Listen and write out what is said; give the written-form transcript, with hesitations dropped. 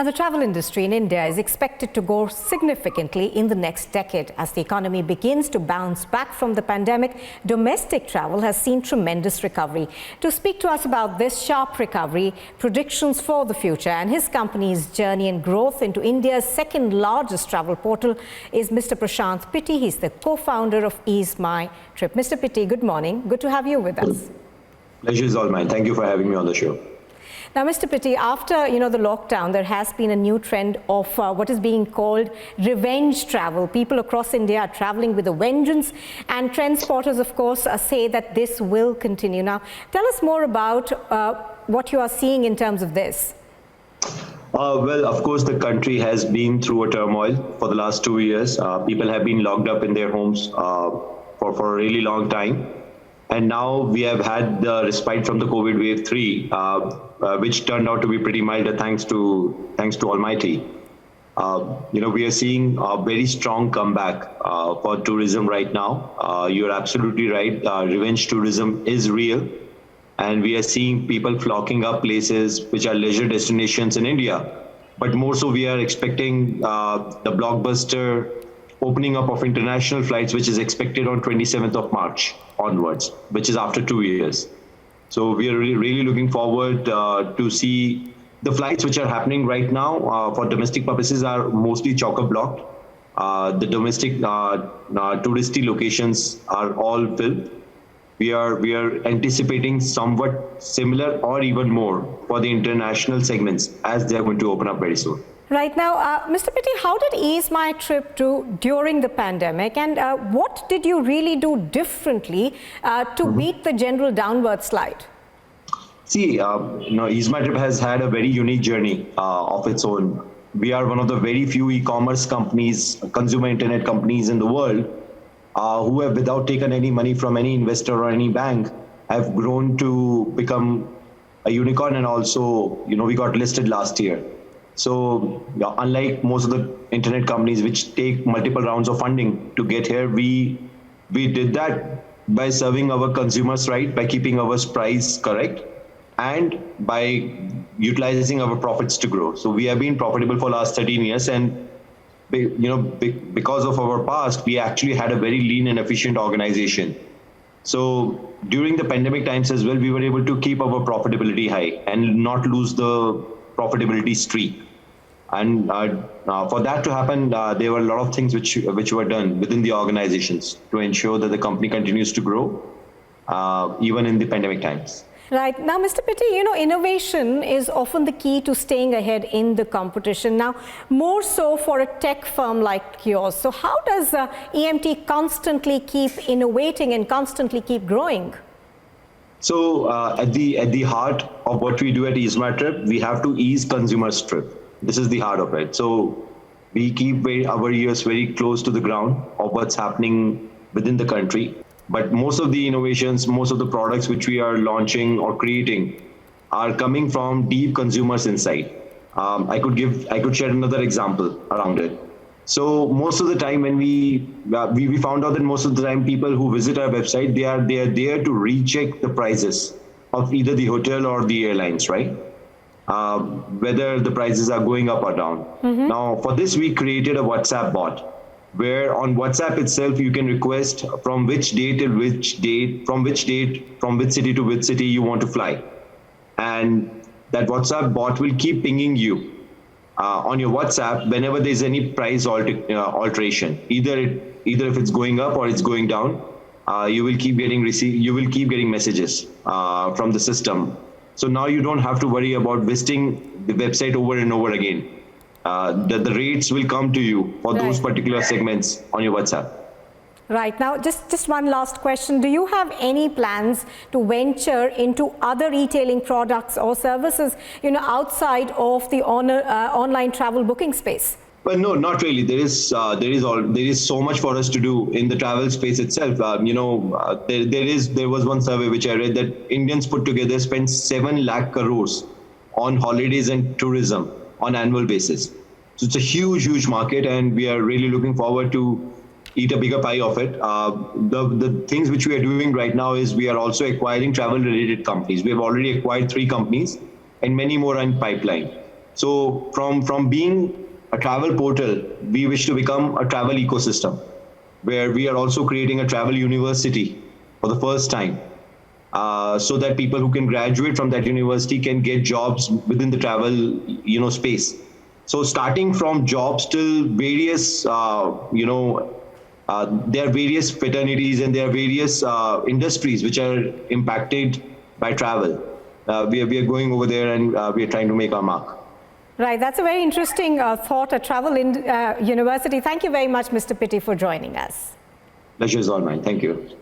Now, the travel industry in India is expected to grow significantly in the next decade. As the economy begins to bounce back from the pandemic, domestic travel has seen tremendous recovery. To speak to us about this sharp recovery, predictions for the future and his company's journey and growth into India's second largest travel portal is Mr. Prashant Pitti. He's the co-founder of EaseMyTrip. Mr. Pitti, good morning. Good to have you with us. Pleasure is all mine. Thank you for having me on the show. Now, Mr. Pitti, after the lockdown, there has been a new trend of what is being called revenge travel. People across India are traveling with a vengeance, and trend spotters, of course, say that this will continue. Now, tell us more about what you are seeing in terms of this. Well, of course, the country has been through a turmoil for the last 2 years. People have been locked up in their homes for a really long time. And now we have had the respite from the COVID wave 3, which turned out to be pretty mild, thanks to Almighty. We are seeing a very strong comeback for tourism right now. You're absolutely right. Revenge tourism is real. And we are seeing people flocking up places which are leisure destinations in India. But more so, we are expecting the blockbuster opening up of international flights, which is expected on 27th of March onwards, which is after 2 years. So we are really looking forward to see the flights which are happening right now for domestic purposes are mostly chock-a-blocked. The domestic touristy locations are all filled. We are anticipating somewhat similar or even more for the international segments as they are going to open up very soon. Right now, Mr. Pitti, how did EaseMyTrip do during the pandemic, and what did you really do differently to beat the general downward slide? See, EaseMyTrip has had a very unique journey of its own. We are one of the very few e-commerce companies, consumer internet companies in the world who have, without taking any money from any investor or any bank, have grown to become a unicorn, and also, we got listed last year. So unlike most of the internet companies which take multiple rounds of funding to get here, we did that by serving our consumers right, by keeping our price correct, and by utilizing our profits to grow. So we have been profitable for the last 13 years, and because of our past, we actually had a very lean and efficient organization. So during the pandemic times as well, we were able to keep our profitability high and not lose the profitability streak. And for that to happen, there were a lot of things which were done within the organizations to ensure that the company continues to grow, even in the pandemic times. Right. Now, Mr. Pitti, innovation is often the key to staying ahead in the competition. Now, more so for a tech firm like yours. So how does EMT constantly keep innovating and constantly keep growing? So at the heart of what we do at EaseMyTrip, we have to ease consumers' trip. This is the heart of it. So we keep our ears very close to the ground of what's happening within the country. But most of the innovations, most of the products which we are launching or creating are coming from deep consumers' insight. I could share another example around it. So most of the time when we found out that most of the time people who visit our website, they are there to recheck the prices of either the hotel or the airlines, right? Whether the prices are going up or down. Mm-hmm. Now, for this, we created a WhatsApp bot, where on WhatsApp itself, you can request from which date to which date, from which city to which city you want to fly. And that WhatsApp bot will keep pinging you on your WhatsApp whenever there's any price alteration. Either if it's going up or it's going down, you will keep getting messages from the system. So now you don't have to worry about visiting the website over and over again. The rates will come to you for those particular segments on your WhatsApp. Right. Now, just one last question. Do you have any plans to venture into other retailing products or services, outside of the online travel booking space? Well, no, not really. There is so much for us to do in the travel space itself. There was one survey which I read that Indians put together spend 7 lakh crores on holidays and tourism on annual basis. So it's a huge market, and we are really looking forward to eat a bigger pie of it. The things which we are doing right now is we are also acquiring travel related companies. We have already acquired 3 companies and many more in pipeline. So from being a travel portal, we wish to become a travel ecosystem, where we are also creating a travel university for the first time, so that people who can graduate from that university can get jobs within the travel, space. So starting from jobs till various, there are various fraternities and there are various industries which are impacted by travel. We are going over there and we are trying to make our mark. Right, that's a very interesting thought, a travel university. Thank you very much, Mr. Pitti, for joining us. Pleasure is all mine. Thank you.